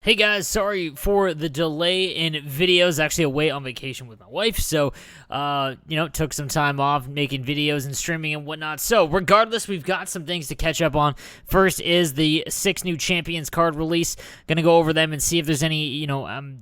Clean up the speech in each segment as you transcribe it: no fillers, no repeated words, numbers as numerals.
Hey guys, sorry for the delay in videos. Actually away on vacation with my wife, so, took some time off making videos and streaming and whatnot. So, regardless, we've got some things to catch up on. First is the 6 new Champions card release. Gonna go over them and see if there's any,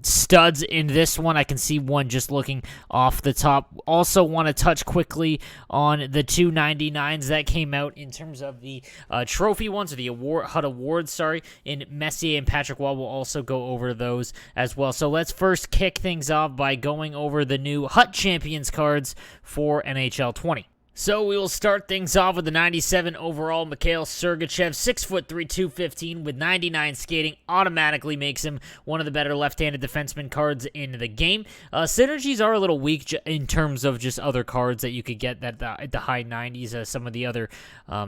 studs in this one. I can see one just looking off the top. Also want to touch quickly on the 299s that came out in terms of the trophy ones, or the HUT awards, in Messier and Patrick Waugh. Will also go over those as well. So let's first kick things off by going over the new HUT Champions cards for NHL 20. So we will start things off with the 97 overall MIKHAIL SERGACHEV, 6'3", 215 with 99 skating. Automatically makes him one of the better left-handed defenseman cards in the game. Synergies are a little weak in terms of just other cards that you could get at the high 90s. Some of the other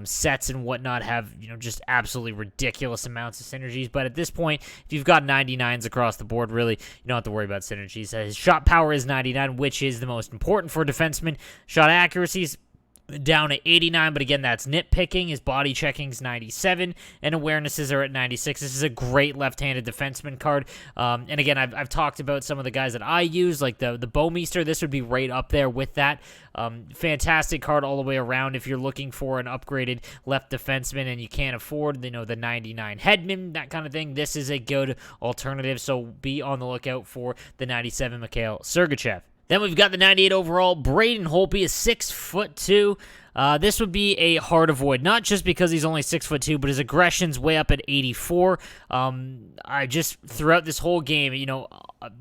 sets and whatnot have just absolutely ridiculous amounts of synergies. But at this point, if you've got 99s across the board, really you don't have to worry about synergies. His shot power is 99, which is the most important for defensemen. Shot accuracies down at 89, but again, that's nitpicking. His body checking's 97, and awarenesses are at 96. This is a great left-handed defenseman card. And again, I've talked about some of the guys that I use, like the Bowmeister. This would be right up there with that. Fantastic card all the way around if you're looking for an upgraded left defenseman and you can't afford, the 99 Hedman, that kind of thing. This is a good alternative, so be on the lookout for the 97 MIKHAIL SERGACHEV. Then we've got the 98 overall Braden Holtby, is 6'2". This would be a hard avoid, not just because he's only 6'2", but his aggression's way up at 84. I just, throughout this whole game,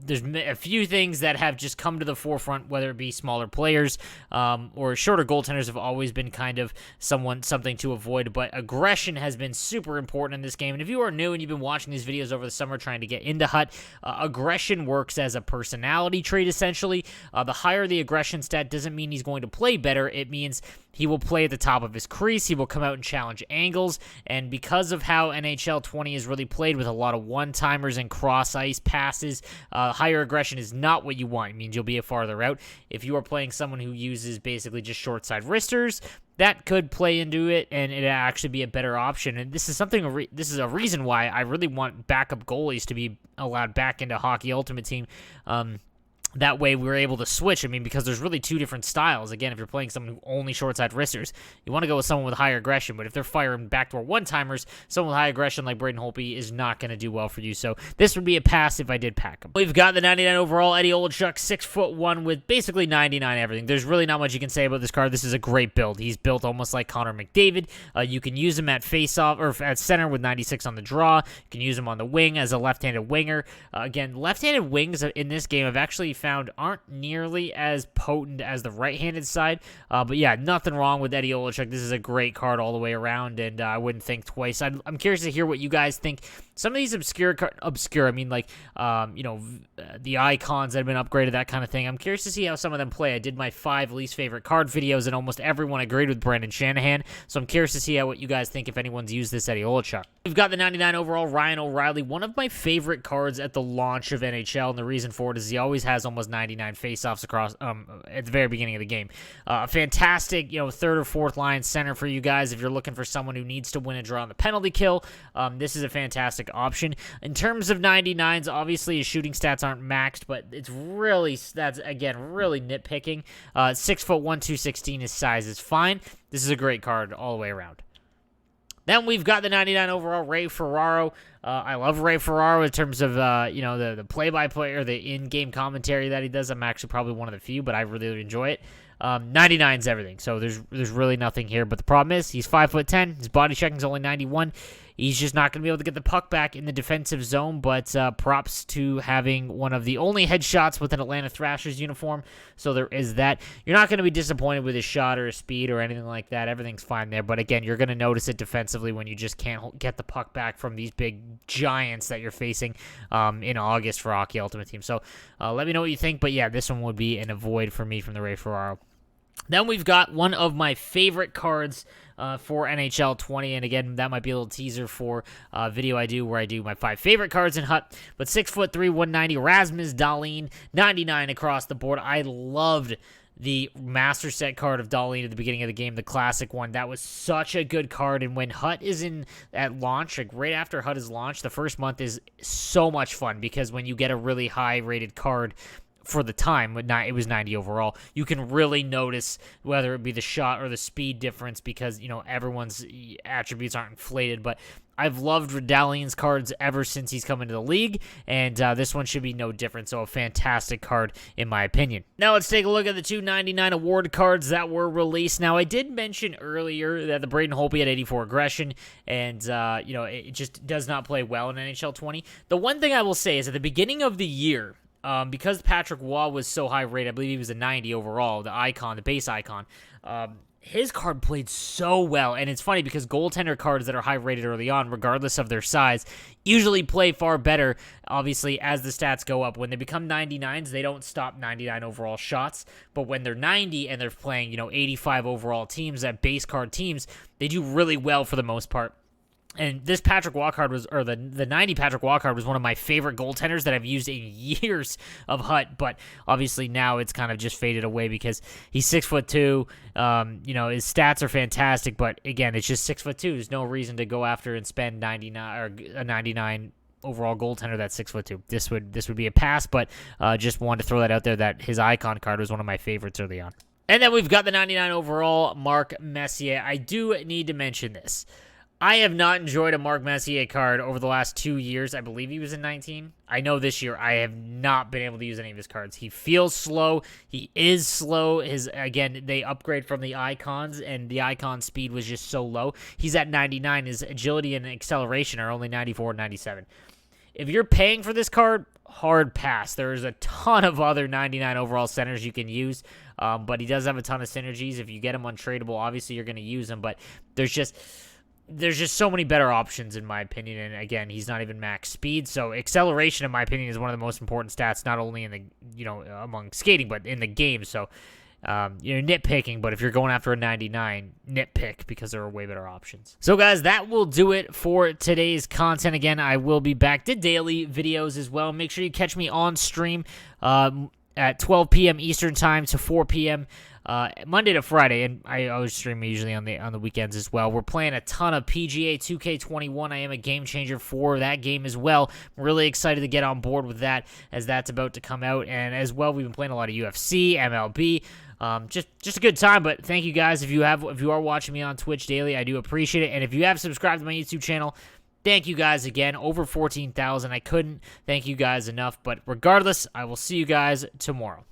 there's a few things that have just come to the forefront, whether it be smaller players or shorter goaltenders have always been kind of something to avoid, but aggression has been super important in this game. And if you are new and you've been watching these videos over the summer trying to get into HUT, aggression works as a personality trait, essentially. The higher the aggression stat doesn't mean he's going to play better. It means he will play at the top of his crease. He will come out and challenge angles. And because of how NHL 20 is really played with a lot of one-timers and cross-ice passes, higher aggression is not what you want. It means you'll be farther out. If you are playing someone who uses basically just short-side wristers, that could play into it, and it'd actually be a better option. And this is this is a reason why I really want backup goalies to be allowed back into Hockey Ultimate Team. That way we're able to switch. Because there's really two different styles. Again, if you're playing someone who only short-side wristers, you want to go with someone with higher aggression. But if they're firing backdoor one-timers, someone with high aggression like Braden Holtby is not going to do well for you. So this would be a pass if I did pack him. We've got the 99 overall Eddie OLCZYK, 6'1", with basically 99 everything. There's really not much you can say about this card. This is a great build. He's built almost like Connor McDavid. You can use him at face-off or at center with 96 on the draw. You can use him on the wing as a left-handed winger. Again, left-handed wings in this game I've actually found aren't nearly as potent as the right-handed side. But yeah, nothing wrong with Eddie OLCZYK. This is a great card all the way around, and I wouldn't think twice. I'm curious to hear what you guys think. Some of these obscure, the icons that have been upgraded, that kind of thing. I'm curious to see how some of them play. I did my 5 least favorite card videos, and almost everyone agreed with Brandon Shanahan. So I'm curious to see what you guys think if anyone's used this Eddie OLCZYK. We've got the 99 overall Ryan O'Reilly, one of my favorite cards at the launch of NHL, and the reason for it is he always has almost 99 faceoffs across at the very beginning of the game. Fantastic, third or fourth line center for you guys if you're looking for someone who needs to win a draw on the penalty kill. This is a fantastic option. In terms of 99s, obviously his shooting stats aren't maxed, but that's again really nitpicking. 6'1", 216, his size is fine. This is a great card all the way around. Then we've got the 99 overall Ray Ferraro. I love Ray Ferraro in terms of the play-by-play or the in-game commentary that he does. I'm actually probably one of the few, but I really enjoy it. 99's everything, so there's really nothing here. But the problem is he's 5'10". His body checking's only 91. He's just not going to be able to get the puck back in the defensive zone, but props to having one of the only headshots with an Atlanta Thrashers uniform, so there is that. You're not going to be disappointed with his shot or his speed or anything like that. Everything's fine there, but again, you're going to notice it defensively when you just can't get the puck back from these big giants that you're facing in August for Hockey Ultimate Team. So let me know what you think, but yeah, this one would be an avoid for me from the Ray Ferraro. Then we've got one of my favorite cards for NHL 20, and again, that might be a little teaser for a video I do where I do my 5 favorite cards in HUT, but 6'3", 190, RASMUS Dahlin, 99 across the board. I loved the Master Set card of Dahlin at the beginning of the game, the classic one. That was such a good card, and when HUT is in at launch, like right after HUT is launched, the first month is so much fun, because when you get a really high-rated card for the time, it was 90 overall, you can really notice whether it be the shot or the speed difference, because, you know, everyone's attributes aren't inflated. But I've loved Dahlin's cards ever since he's come into the league, and this one should be no different. So a fantastic card, in my opinion. Now let's take a look at the 299 award cards that were released. Now, I did mention earlier that the Braden Holtby had 84 aggression, and you know, it just does not play well in NHL 20. The one thing I will say is at the beginning of the year, because Patrick Waugh was so high rated, I believe he was a 90 overall, the icon, the base icon, his card played so well. And it's funny because goaltender cards that are high rated early on, regardless of their size, usually play far better, obviously, as the stats go up. When they become 99s, they don't stop 99 overall shots, but when they're 90 and they're playing, you know, 85 overall teams, that base card teams, they do really well for the most part. And this Patrick Waugh card was, or the 90 Patrick Waugh card was one of my favorite goaltenders that I've used in years of HUT, but obviously now it's kind of just faded away because he's 6'2". You know, his stats are fantastic, but again, it's just 6'2". There's no reason to go after and spend 99 or a 99 overall goaltender that's 6'2". This would be a pass, but just wanted to throw that out there that his icon card was one of my favorites early on. And then we've got the 99 overall Mark Messier. I do need to mention this. I have not enjoyed a Mark Messier card over the last 2 years. I believe he was in 19. I know this year I have not been able to use any of his cards. He feels slow. He is slow. Again, they upgrade from the icons, and the icon speed was just so low. He's at 99. His agility and acceleration are only 94 and 97. If you're paying for this card, hard pass. There's a ton of other 99 overall centers you can use, but he does have a ton of synergies. If you get him untradeable, obviously you're going to use him, but there's just so many better options, in my opinion. And again, he's not even max speed. So acceleration, in my opinion, is one of the most important stats, not only in the, you know, among skating, but in the game. So, you're nitpicking, but if you're going after a 99, nitpick, because there are way better options. So guys, that will do it for today's content. Again, I will be back to daily videos as well. Make sure you catch me on stream, at 12 p.m. Eastern time to 4 p.m. Monday to Friday, and I always stream usually on the weekends as well. We're playing a ton of PGA 2K21. I am a game changer for that game as well. I'm really excited to get on board with that, as that's about to come out. And as well, we've been playing a lot of UFC, MLB. Just a good time. But thank you guys if you are watching me on Twitch daily. I do appreciate it. And if you have subscribed to my YouTube channel, thank you guys again. Over 14,000. I couldn't thank you guys enough. But regardless, I will see you guys tomorrow.